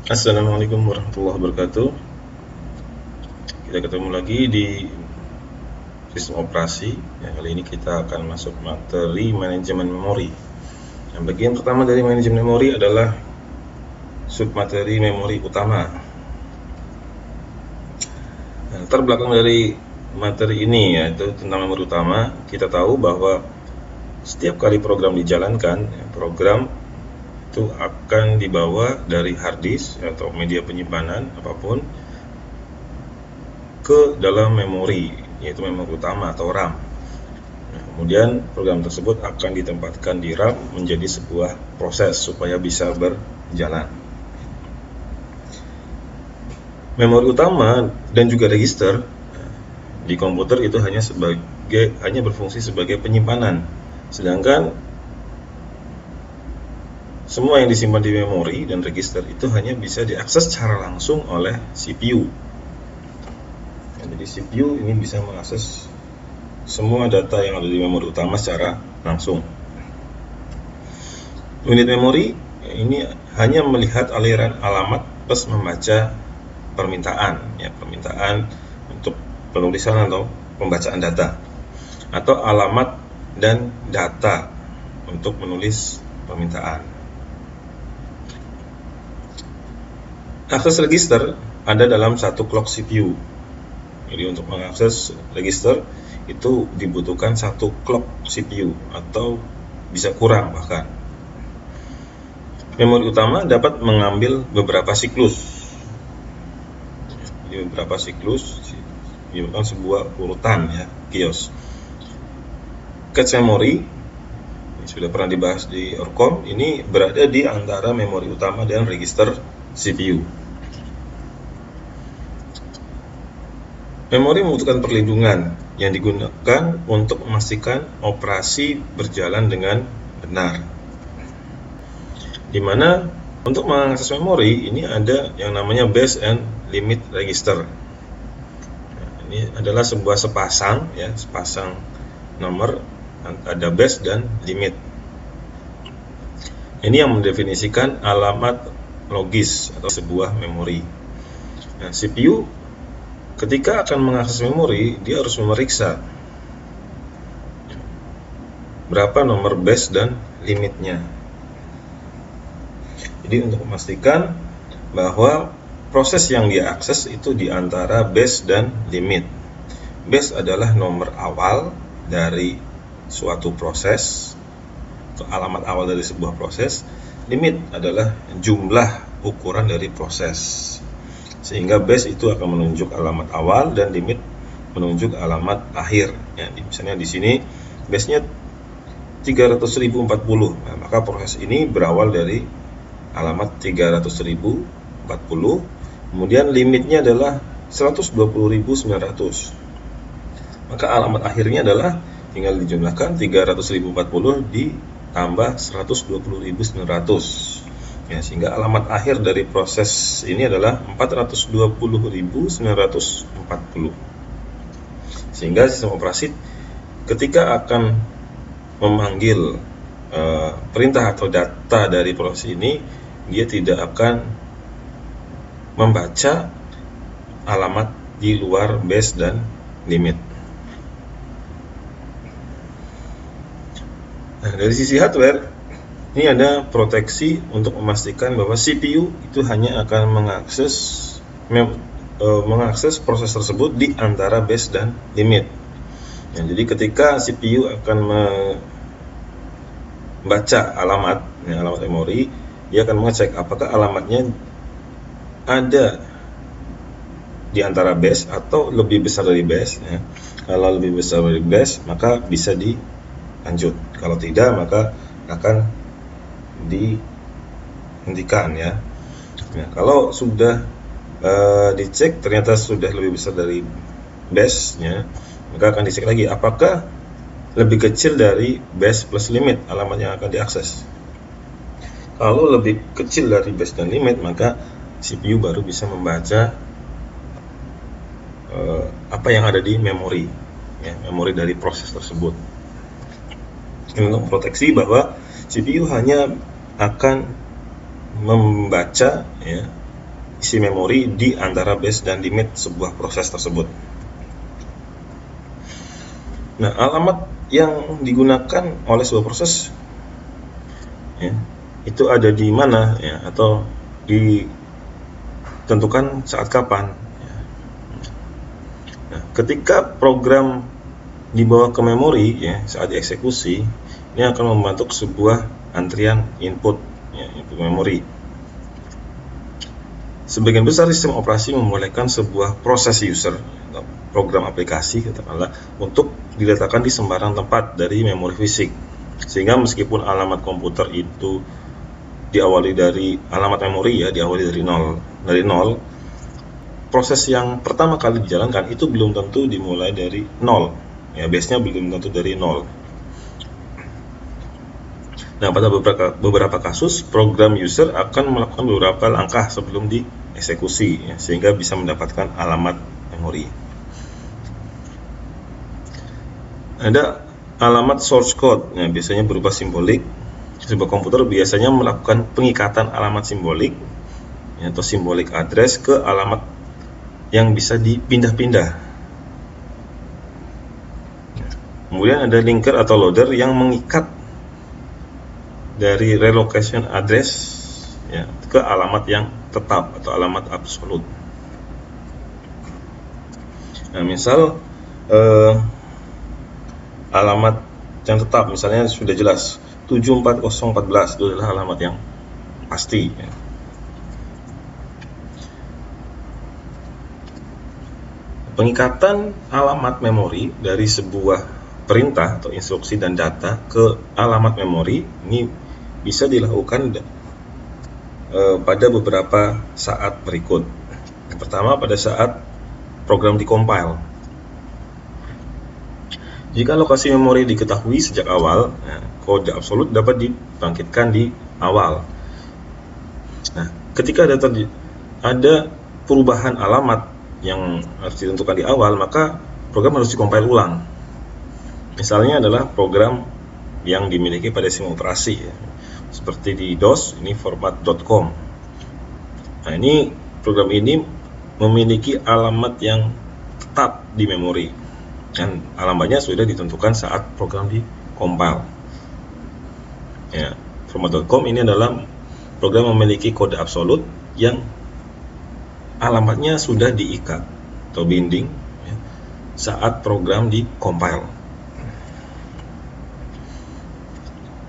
Assalamualaikum warahmatullahi wabarakatuh. Kita ketemu lagi di sistem operasi. Kali ini kita akan masuk materi manajemen memori. Bagian pertama dari manajemen memori adalah submateri memori utama. Latar belakang dari materi ini yaitu tentang memori utama. Kita tahu bahwa setiap kali program dijalankan, program itu akan dibawa dari hard disk atau media penyimpanan apapun ke dalam memori, yaitu memori utama atau RAM. Kemudian program tersebut akan ditempatkan di RAM menjadi sebuah proses supaya bisa berjalan. Memori utama dan juga register di komputer itu hanya berfungsi sebagai penyimpanan, sedangkan semua yang disimpan di memori dan register itu hanya bisa diakses secara langsung oleh CPU. Jadi CPU ini bisa mengakses semua data yang ada di memori utama secara langsung. Unit memori ini hanya melihat aliran alamat plus membaca permintaan untuk penulisan atau pembacaan data, atau alamat dan data untuk menulis permintaan. Akses register ada dalam satu clock CPU. Jadi untuk mengakses register itu dibutuhkan satu clock CPU atau bisa kurang bahkan. Memori utama dapat mengambil beberapa siklus. Jadi beberapa siklus merupakan sebuah urutan kios. Cache memory ini sudah pernah dibahas di Orcom, ini berada di antara memori utama dan register CPU. Memori membutuhkan perlindungan yang digunakan untuk memastikan operasi berjalan dengan benar. Di mana untuk mengakses memori ini ada yang namanya base and limit register. Ini adalah sebuah sepasang nomor, ada base dan limit. Ini yang mendefinisikan alamat logis atau sebuah memori. CPU ketika akan mengakses memori, dia harus memeriksa berapa nomor base dan limitnya. Jadi untuk memastikan bahwa proses yang dia akses itu di antara base dan limit. Base adalah nomor awal dari suatu proses, atau alamat awal dari sebuah proses. Limit adalah jumlah ukuran dari proses. Sehingga base itu akan menunjuk alamat awal dan limit menunjuk alamat akhir. Misalnya di sini base-nya 300.040. Nah, maka proses ini berawal dari alamat 300.040. Kemudian limitnya adalah 120.900. Maka alamat akhirnya adalah tinggal dijumlahkan 300.040 ditambah 120.900. Sehingga alamat akhir dari proses ini adalah 420.940. Sehingga sistem operasi ketika akan memanggil perintah atau data dari proses ini, dia tidak akan membaca alamat di luar base dan limit. Nah, dari sisi hardware, ini ada proteksi untuk memastikan bahwa CPU itu hanya akan mengakses proses tersebut di antara base dan limit. Jadi ketika CPU akan membaca alamat memori, dia akan mengecek apakah alamatnya ada di antara base atau lebih besar dari base. Kalau lebih besar dari base, maka bisa dilanjut. Kalau tidak, maka akan dihentikan Nah, kalau sudah dicek ternyata sudah lebih besar dari base-nya, maka akan dicek lagi apakah lebih kecil dari base plus limit alamat yang akan diakses. Kalau lebih kecil dari base dan limit, maka CPU baru bisa membaca apa yang ada di memori, memori dari proses tersebut. Ini untuk proteksi bahwa CPU hanya akan membaca isi memori di antara base dan limit sebuah proses tersebut. Nah, alamat yang digunakan oleh sebuah proses ya, itu ada di mana ya, atau ditentukan saat kapan ya. Nah, ketika program dibawa ke memori ya, saat dieksekusi, ini akan membentuk sebuah antrian input ya, input memori. Sebagian besar sistem operasi membolehkan sebuah proses user, program aplikasi katakanlah, untuk diletakkan di sembarang tempat dari memori fisik, sehingga meskipun alamat komputer itu diawali dari alamat memori ya, diawali dari nol, proses yang pertama kali dijalankan itu belum tentu dimulai dari nol ya, base-nya belum tentu dari nol. Nah, pada beberapa kasus program user akan melakukan beberapa langkah sebelum dieksekusi ya, sehingga bisa mendapatkan alamat memori. Ada alamat source code ya, biasanya berupa simbolik. Sebuah komputer biasanya melakukan pengikatan alamat simbolik ya, atau simbolik address ke alamat yang bisa dipindah-pindah. Kemudian ada linker atau loader yang mengikat dari relocation address ya, ke alamat yang tetap atau alamat absolut. Nah, misal alamat yang tetap misalnya sudah jelas 74014 itu adalah alamat yang pasti ya. Pengikatan alamat memori dari sebuah perintah atau instruksi dan data ke alamat memori ini bisa dilakukan pada beberapa saat berikut. Yang pertama, pada saat program dikompil. Jika lokasi memori diketahui sejak awal, kode absolut dapat dibangkitkan di awal. Nah, ketika ada perubahan alamat yang harus ditentukan di awal, maka program harus dikompil ulang. Misalnya adalah program yang dimiliki pada sistem operasi ya, seperti di DOS, ini format.com. Nah, ini program ini memiliki alamat yang tetap di memori dan alamatnya sudah ditentukan saat program dikompil ya. Format.com ini adalah program memiliki kode absolut yang alamatnya sudah diikat atau binding ya, saat program dikompil.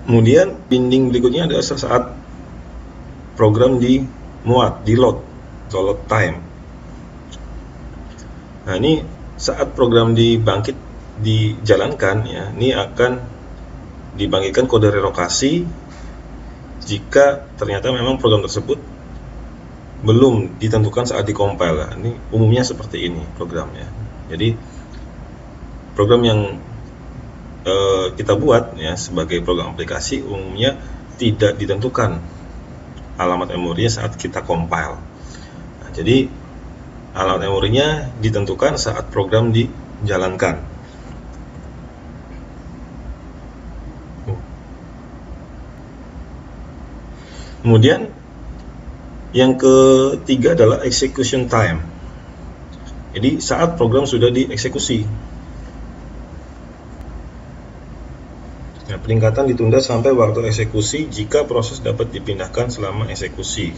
Kemudian binding berikutnya adalah saat program dimuat, di load atau load time. Nah, ini saat program dijalankan ya, ini akan dibangkitkan kode relokasi jika ternyata memang program tersebut belum ditentukan saat dikompil. Ini umumnya seperti ini programnya. Jadi program yang kita buat ya sebagai program aplikasi umumnya tidak ditentukan alamat memorinya saat kita compile. Nah, jadi alamat memorinya ditentukan saat program dijalankan. Kemudian yang ketiga adalah execution time. Jadi saat program sudah dieksekusi. Nah, peningkatan ditunda sampai waktu eksekusi jika proses dapat dipindahkan selama eksekusi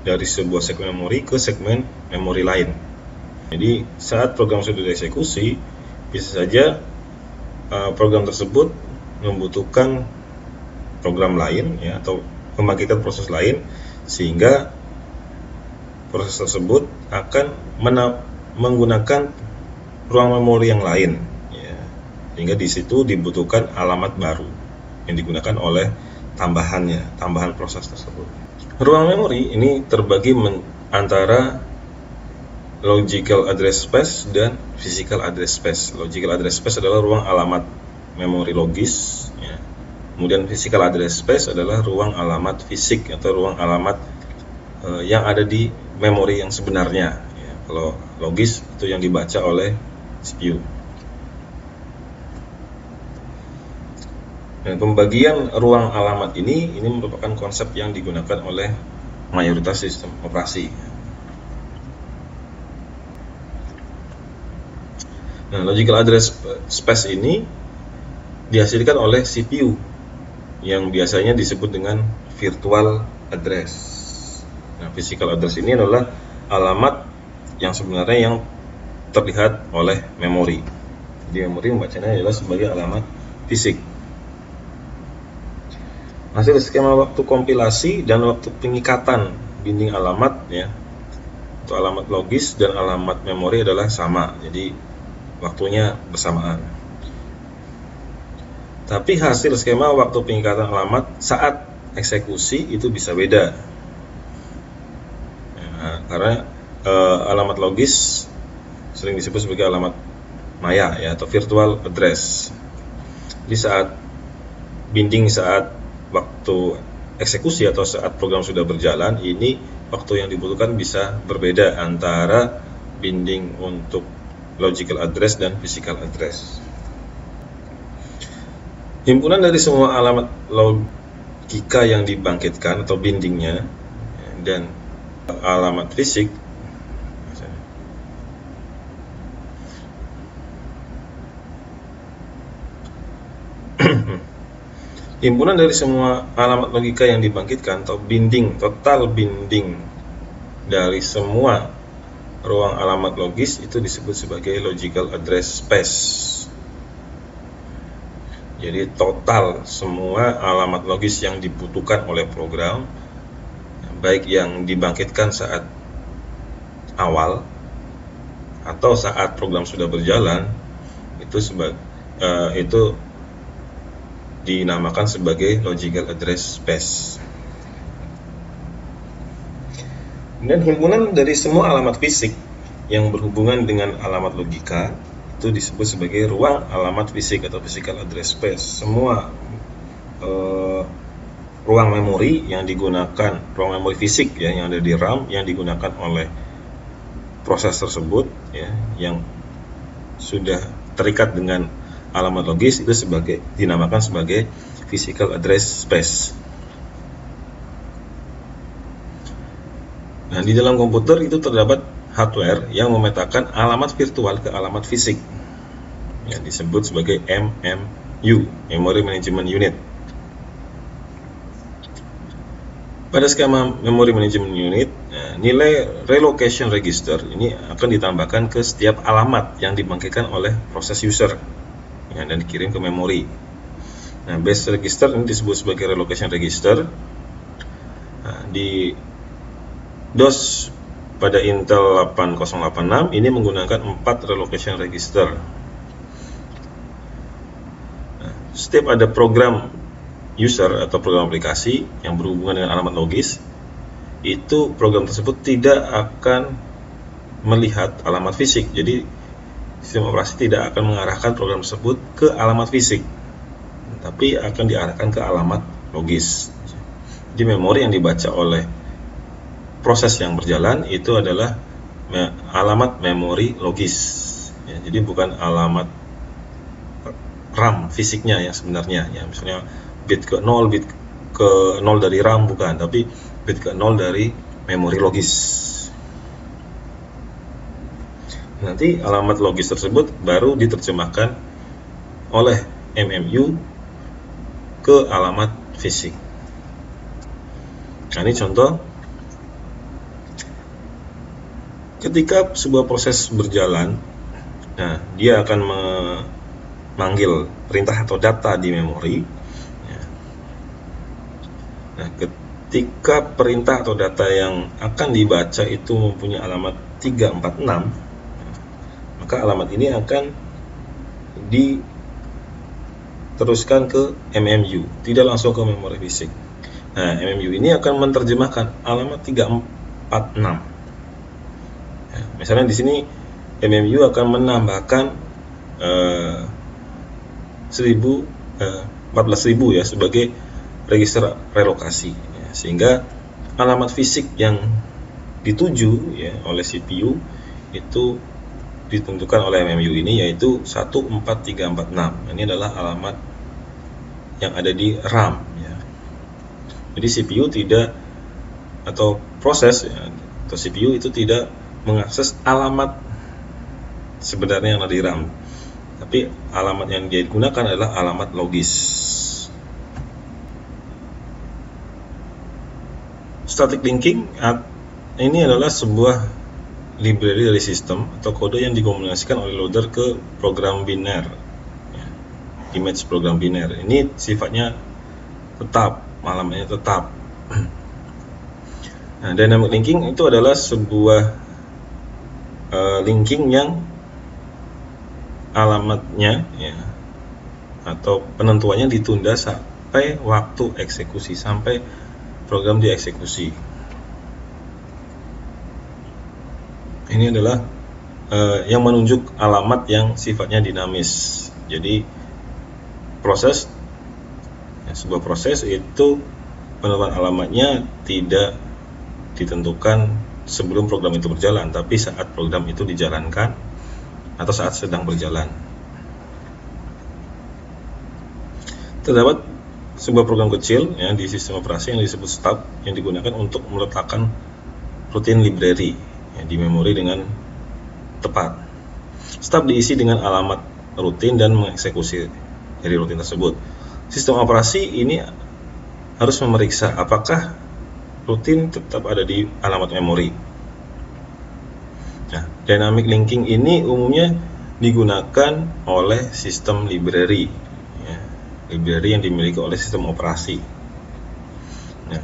dari sebuah segmen memori ke segmen memori lain. Jadi saat program sudah dieksekusi, bisa saja program tersebut membutuhkan program lain ya, atau membangkitkan proses lain, sehingga proses tersebut akan menggunakan ruang memori yang lain ya, sehingga di situ dibutuhkan alamat baru yang digunakan oleh tambahan proses tersebut. Ruang memori ini terbagi antara logical address space dan physical address space. Logical address space adalah ruang alamat memori logis ya. Kemudian physical address space adalah ruang alamat fisik atau ruang alamat yang ada di memori yang sebenarnya ya. Kalau logis itu yang dibaca oleh CPU. Dan pembagian ruang alamat ini merupakan konsep yang digunakan oleh mayoritas sistem operasi. Nah, logical address space ini dihasilkan oleh CPU yang biasanya disebut dengan virtual address. Nah, physical address ini adalah alamat yang sebenarnya yang terlihat oleh memori. Jadi memori membacanya adalah sebagai alamat fisik. Hasil skema waktu kompilasi dan waktu pengikatan binding alamat ya, untuk alamat logis dan alamat memori adalah sama, jadi waktunya bersamaan. Tapi hasil skema waktu pengikatan alamat saat eksekusi itu bisa beda. Nah, karena alamat logis sering disebut sebagai alamat maya ya, atau virtual address. Jadi saat binding saat waktu eksekusi atau saat program sudah berjalan, ini waktu yang dibutuhkan bisa berbeda antara binding untuk logical address dan physical address. Himpunan dari semua alamat logika yang dibangkitkan atau bindingnya dan alamat fisik himpunan dari semua alamat logika yang dibangkitkan atau binding, total binding dari semua ruang alamat logis itu disebut sebagai logical address space. Jadi total semua alamat logis yang dibutuhkan oleh program, baik yang dibangkitkan saat awal atau saat program sudah berjalan, itu dinamakan sebagai logical address space. Dan himpunan dari semua alamat fisik yang berhubungan dengan alamat logika itu disebut sebagai ruang alamat fisik atau physical address space. Semua ruang memori yang digunakan, ruang memori fisik ya, yang ada di RAM yang digunakan oleh proses tersebut ya, yang sudah terikat dengan alamat logis itu dinamakan sebagai physical address space. Nah, di dalam komputer itu terdapat hardware yang memetakan alamat virtual ke alamat fisik, yang disebut sebagai MMU, Memory Management Unit. Pada skema Memory Management Unit, nilai relocation register ini akan ditambahkan ke setiap alamat yang dibangkitkan oleh proses user ya, dan dikirim ke memori. Nah, base register ini disebut sebagai relocation register. Nah, di DOS pada Intel 8086 ini menggunakan 4 relocation register. Nah, setiap ada program user atau program aplikasi yang berhubungan dengan alamat logis, itu program tersebut tidak akan melihat alamat fisik. Jadi sistem operasi tidak akan mengarahkan program tersebut ke alamat fisik, tapi akan diarahkan ke alamat logis. Jadi memori yang dibaca oleh proses yang berjalan itu adalah alamat memori logis ya, jadi bukan alamat RAM fisiknya yang sebenarnya ya, misalnya bit ke 0 dari RAM, bukan, tapi bit ke 0 dari memori logis. Nanti alamat logis tersebut baru diterjemahkan oleh MMU ke alamat fisik. Nah, ini contoh ketika sebuah proses berjalan, nah dia akan memanggil perintah atau data di memori. Nah, ketika perintah atau data yang akan dibaca itu mempunyai alamat 346, maka alamat ini akan diteruskan ke MMU, tidak langsung ke memori fisik. Nah, MMU ini akan menerjemahkan alamat 346. Misalnya di sini MMU akan menambahkan 14.000 ya sebagai register relokasi ya, sehingga alamat fisik yang dituju ya oleh CPU itu ditentukan oleh MMU ini, yaitu 14346. Ini adalah alamat yang ada di RAM ya. Jadi CPU tidak, atau proses ya, atau CPU itu tidak mengakses alamat sebenarnya yang ada di RAM, tapi alamat yang dia gunakan adalah alamat logis. Static linking ini adalah sebuah library dari sistem atau kode yang dikomunikasikan oleh loader ke program biner, image program biner. Ini sifatnya tetap, alamatnya tetap. Nah, dynamic linking itu adalah sebuah linking yang alamatnya atau penentuannya ditunda sampai waktu eksekusi, sampai program dieksekusi. Ini adalah yang menunjuk alamat yang sifatnya dinamis. Jadi sebuah proses itu penentuan alamatnya tidak ditentukan sebelum program itu berjalan, tapi saat program itu dijalankan atau saat sedang berjalan. Terdapat sebuah program kecil di sistem operasi yang disebut stub yang digunakan untuk meletakkan rutin library di memori dengan tepat. Stub diisi dengan alamat rutin dan mengeksekusi dari rutin tersebut. Sistem operasi ini harus memeriksa apakah rutin tetap ada di alamat memori. Nah, dynamic linking ini umumnya digunakan oleh sistem library, library yang dimiliki oleh sistem operasi. Nah,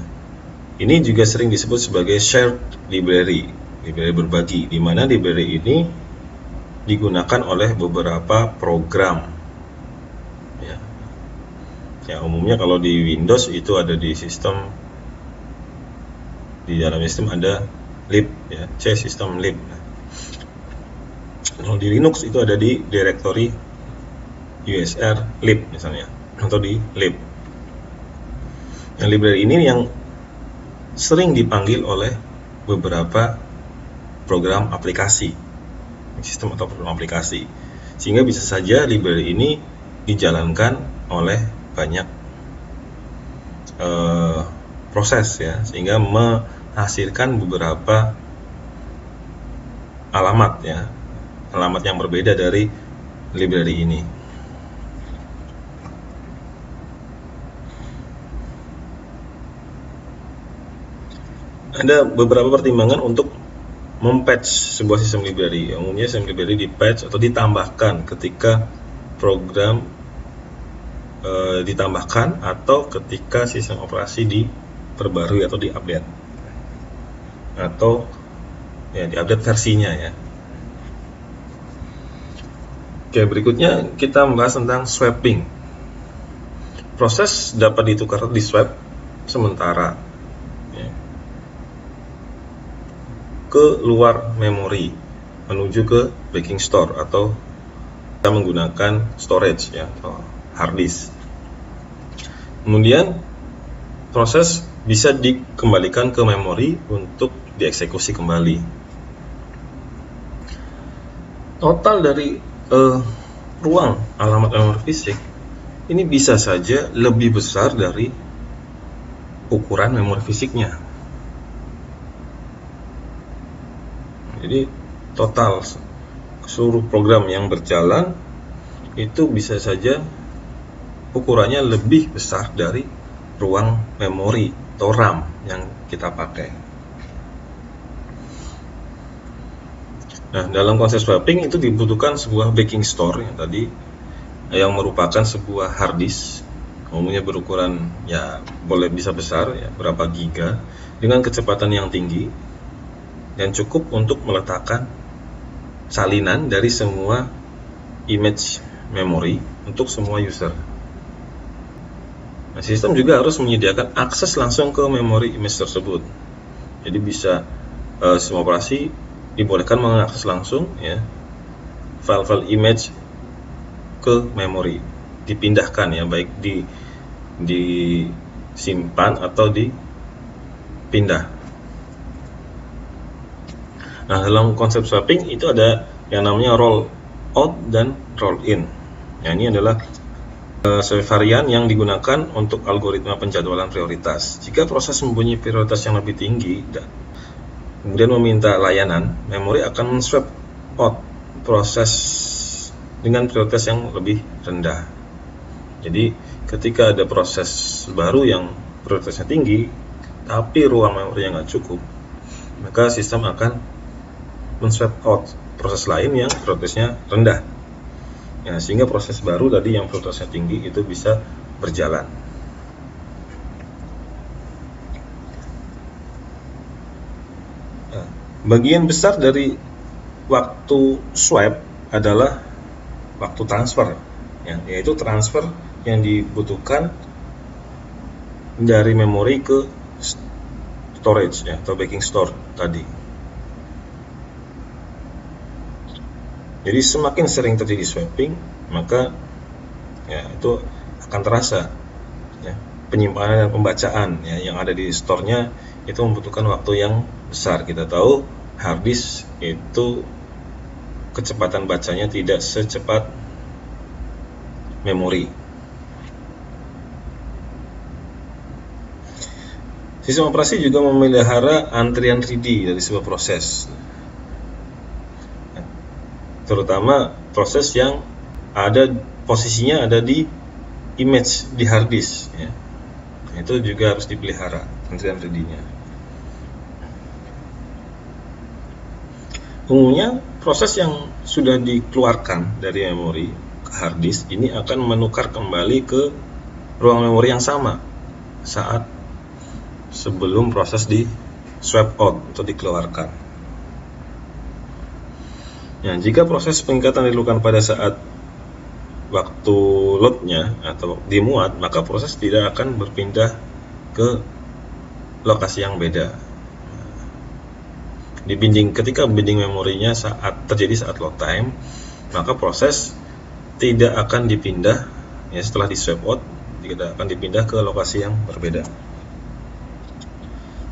ini juga sering disebut sebagai shared library, library berbagi, di mana library ini digunakan oleh beberapa program. Ya, umumnya kalau di Windows itu ada di sistem, di dalam sistem ada lib, C system lib. Kalau di Linux itu ada di directory usr lib misalnya, atau di lib. Yang library ini yang sering dipanggil oleh beberapa program aplikasi, sistem atau program aplikasi, sehingga bisa saja library ini dijalankan oleh banyak proses sehingga menghasilkan beberapa alamat alamat yang berbeda dari library ini. Ada beberapa pertimbangan untuk mempatch sebuah sistem library. Umumnya sistem library dipatch atau ditambahkan ketika program ditambahkan atau ketika sistem operasi diperbarui atau diupdate, atau diupdate versinya Oke, berikutnya kita membahas tentang swapping. Proses dapat ditukar di swap sementara ke luar memori menuju ke backing store, atau kita menggunakan storage atau hard disk. Kemudian proses bisa dikembalikan ke memori untuk dieksekusi kembali. Total dari ruang alamat memori fisik ini bisa saja lebih besar dari ukuran memori fisiknya. Jadi total seluruh program yang berjalan itu bisa saja ukurannya lebih besar dari ruang memori atau RAM yang kita pakai. Nah, dalam konsep swapping itu dibutuhkan sebuah backing store yang merupakan sebuah hard disk, umumnya berukuran bisa besar berapa giga, dengan kecepatan yang tinggi dan cukup untuk meletakkan salinan dari semua image memory untuk semua user. Nah, sistem juga harus menyediakan akses langsung ke memori image tersebut. Jadi bisa sistem operasi dibolehkan mengakses langsung file-file image ke memori, dipindahkan baik disimpan atau dipindah. Nah, dalam konsep swapping itu ada yang namanya roll out dan roll in. Ini adalah varian yang digunakan untuk algoritma penjadwalan prioritas. Jika proses mempunyai prioritas yang lebih tinggi dan kemudian meminta layanan, memori akan swap out proses dengan prioritas yang lebih rendah. Jadi ketika ada proses baru yang prioritasnya tinggi tapi ruang memori yang nggak cukup, maka sistem akan men-swap out proses lain yang prioritasnya rendah. Ya, sehingga proses baru tadi yang prioritasnya tinggi itu bisa berjalan. Nah, bagian besar dari waktu swap adalah waktu transfer, ya, yaitu transfer yang dibutuhkan dari memori ke storage, ya, atau backing store tadi. Jadi semakin sering terjadi swapping, maka ya itu akan terasa, ya, penyimpanan dan pembacaan, ya, yang ada di store-nya itu membutuhkan waktu yang besar. Kita tahu hard disk itu kecepatan bacanya tidak secepat memori. Sistem operasi juga memelihara antrian ready dari sebuah proses, terutama proses yang ada posisinya ada di image di hard disk, ya. Itu juga harus dipelihara antrian ready-nya. Umumnya proses yang sudah dikeluarkan dari memori ke hard disk ini akan menukar kembali ke ruang memori yang sama saat sebelum proses di swap out atau dikeluarkan. Ya, jika proses pengikatan dilakukan pada saat waktu loadnya atau dimuat, maka proses tidak akan berpindah ke lokasi yang beda. Ketika binding memorinya terjadi saat load time, maka proses tidak akan dipindah, ya, setelah di swap out tidak akan dipindah ke lokasi yang berbeda.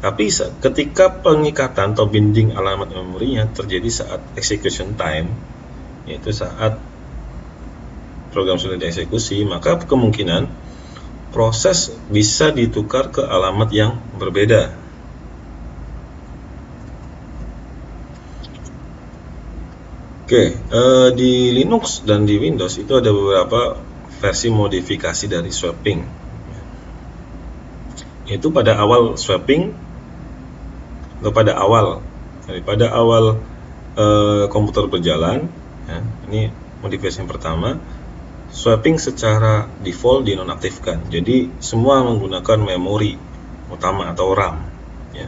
Tapi ketika pengikatan atau binding alamat memorinya terjadi saat execution time, yaitu saat program sudah dieksekusi, maka kemungkinan proses bisa ditukar ke alamat yang berbeda. Oke, di Linux dan di Windows itu ada beberapa versi modifikasi dari swapping. Itu pada awal swapping, atau pada awal komputer berjalan, ya, ini modifikasi yang pertama. Swapping secara default dinonaktifkan, jadi semua menggunakan memori utama atau RAM, ya.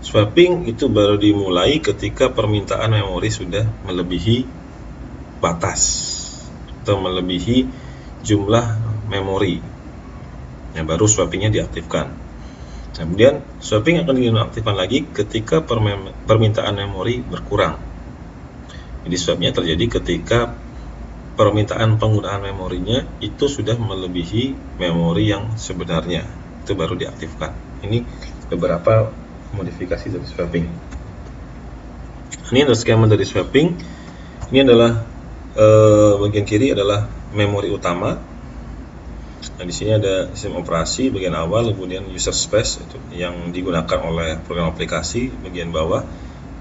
Swapping itu baru dimulai ketika permintaan memori sudah melebihi batas atau melebihi jumlah memori, ya, baru swappingnya diaktifkan. Kemudian swapping akan dinonaktifkan lagi ketika permintaan memori berkurang. Jadi swapnya terjadi ketika permintaan penggunaan memorinya itu sudah melebihi memori yang sebenarnya, itu baru diaktifkan. Ini beberapa modifikasi dari swapping. Ini adalah skema dari swapping. Ini adalah bagian kiri adalah memori utama. Nah, di sini ada sistem operasi bagian awal, kemudian user space itu yang digunakan oleh program aplikasi bagian bawah.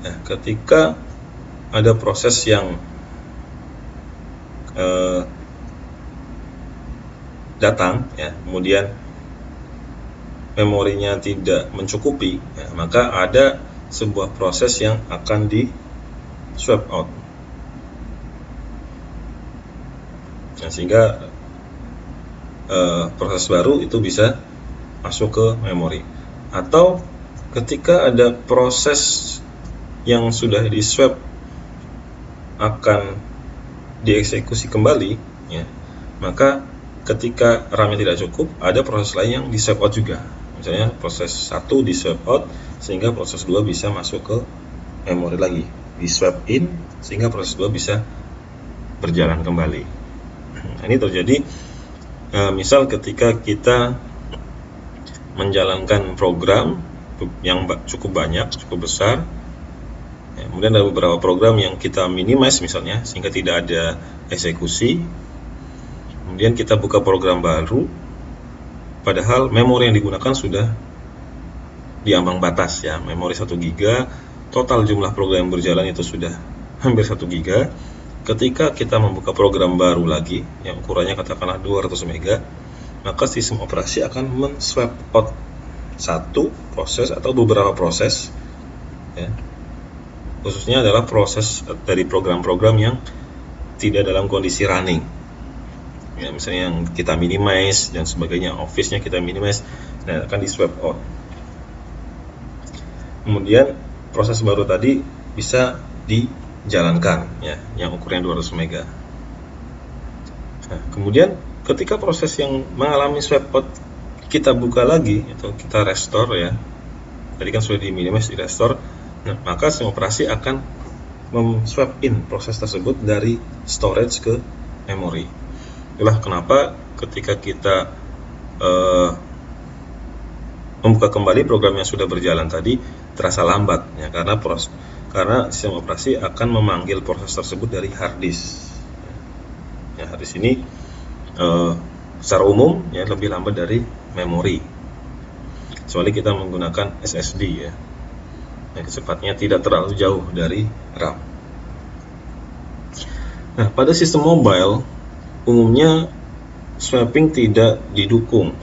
Nah, ketika ada proses yang datang, ya, kemudian memorinya tidak mencukupi, ya, maka ada sebuah proses yang akan di swap out. Nah, sehingga proses baru itu bisa masuk ke memori. Atau ketika ada proses yang sudah di swap akan dieksekusi kembali, ya, maka ketika RAM-nya tidak cukup, ada proses lain yang di swap out juga. Misalnya proses 1 di swap out sehingga proses 2 bisa masuk ke memori lagi, di swap in sehingga proses 2 bisa berjalan kembali. Nah, ini terjadi misal ketika kita menjalankan program yang cukup banyak, cukup besar, ya, kemudian ada beberapa program yang kita minimize misalnya sehingga tidak ada eksekusi. Kemudian kita buka program baru, padahal memori yang digunakan sudah di ambang batas, ya, memori 1 GB total jumlah program yang berjalan itu sudah hampir 1 GB. Ketika kita membuka program baru lagi yang ukurannya katakanlah 200 MB, maka sistem operasi akan men-swap out satu proses atau beberapa proses, ya. Khususnya adalah proses dari program-program yang tidak dalam kondisi running, ya, misalnya yang kita minimize dan sebagainya, Office-nya kita minimize, dan akan di swap out. Kemudian proses baru tadi bisa dijalankan, ya, yang ukurannya 200 MB. Nah, kemudian ketika proses yang mengalami swap out kita buka lagi atau kita restore, ya, tadi kan sudah di minimize, di restore, nah, maka sistem operasi akan swap in proses tersebut dari storage ke memori. Itulah kenapa ketika kita membuka kembali program yang sudah berjalan tadi terasa lambat, ya, karena sistem operasi akan memanggil proses tersebut dari hard disk. Ya, hard disk ini secara umum, ya, lebih lambat dari memori, kecuali kita menggunakan SSD, ya, yang kecepatnya tidak terlalu jauh dari RAM. Nah, pada sistem mobile umumnya swapping tidak didukung,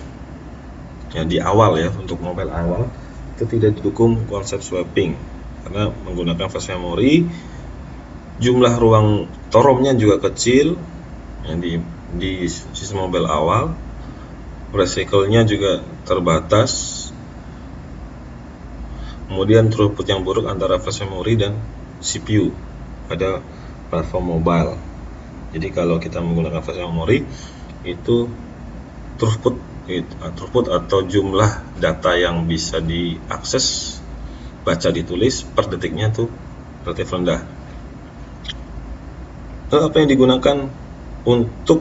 ya, di awal, ya, untuk mobile awal itu tidak didukung konsep swapping karena menggunakan flash memory, jumlah ruang toromnya juga kecil, ya, di sistem mobile awal, recycle-nya juga terbatas, kemudian throughput yang buruk antara flash memory dan CPU pada platform mobile. Jadi kalau kita menggunakan flash memory itu throughput atau jumlah data yang bisa diakses, baca, ditulis per detiknya tuh relatif rendah. Lalu apa yang digunakan untuk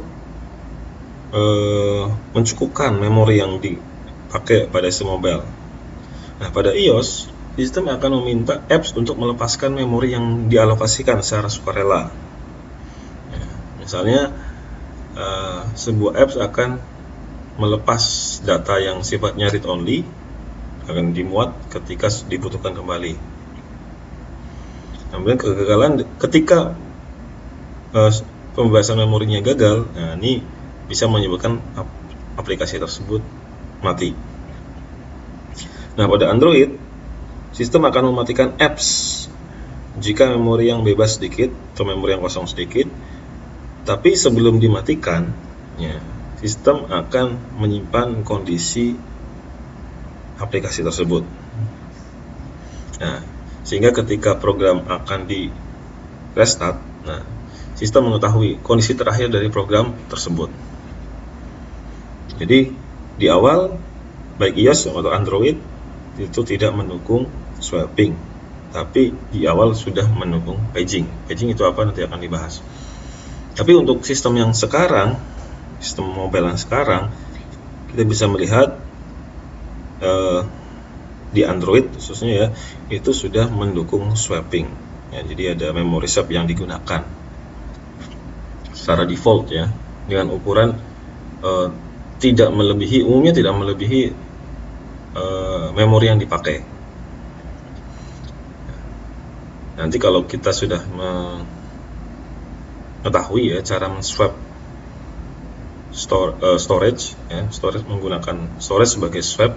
mencukupkan memori yang dipakai pada sistem mobile? Nah, pada iOS sistem akan meminta apps untuk melepaskan memori yang dialokasikan secara sukarela. Ya, misalnya sebuah apps akan melepas data yang sifatnya read only, akan dimuat ketika dibutuhkan kembali. Kemudian kegagalan ketika pembebasan memorinya gagal, nah, ini bisa menyebabkan aplikasi tersebut mati. Nah, pada Android sistem akan mematikan apps jika memori yang bebas sedikit atau memori yang kosong sedikit, tapi sebelum dimatikan, ya, sistem akan menyimpan kondisi aplikasi tersebut. Nah, sehingga ketika program akan di restart, nah, sistem mengetahui kondisi terakhir dari program tersebut. Jadi di awal baik iOS atau Android itu tidak mendukung swapping, tapi di awal sudah mendukung paging. Paging itu apa nanti akan dibahas. Tapi untuk sistem yang sekarang, sistem mobile yang sekarang, kita bisa melihat di Android khususnya, ya, itu sudah mendukung swapping, ya. Jadi ada memory swap yang digunakan secara default, ya, dengan ukuran umumnya tidak melebihi memori yang dipakai. Nanti kalau kita sudah mengetahui, ya, cara men-swap storage, ya, storage menggunakan storage sebagai swap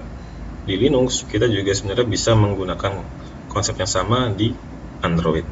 di Linux, kita juga sebenarnya bisa menggunakan konsep yang sama di Android.